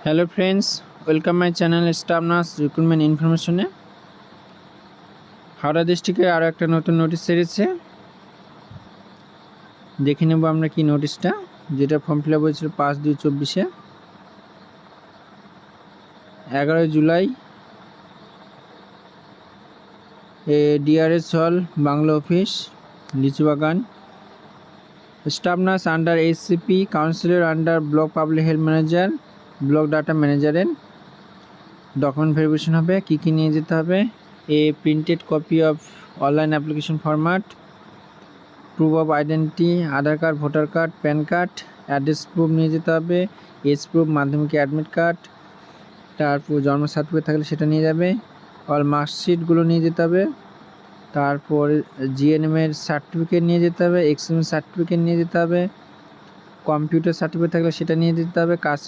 Hello friends, welcome my channel staff nurse recruitment ইনফরমেশনে। হাওড়া ডিস্ট্রিক্টে আরও একটা নতুন নোটিশ ছেড়েছে। দেখে নেব আমরা কি নোটিশটা, যেটা ফর্ম ফিল আপ হয়েছিল 5/2/24-এ। 11 July DRS hall, Bangla office, Lichubagan. Staff nurse under SCP, councillor under block public health manager, block data ম্যানেজারের ডকুমেন্ট ভেরিফিকেশন হবে। কী কী নিয়ে যেতে হবে? A printed copy of online application format, proof of identity, Aadhaar card, voter card, PAN card, address proof নিয়ে যেতে হবে, age proof, Madhyamik admit card, তারপর জন্ম সার্টিফিকেট থাকলে সেটা নিয়ে যাবে, অল মার্কশিটগুলো নিয়ে যেতে হবে, তারপর জিএনএমের সার্টিফিকেট নিয়ে যেতে হবে, এক্সএমএল সার্টিফিকেট নিয়ে যেতে হবে, কম্পিউটার সার্টিফিকেট থাকলে সেটা নিয়ে যেতে হবে, কাস্ট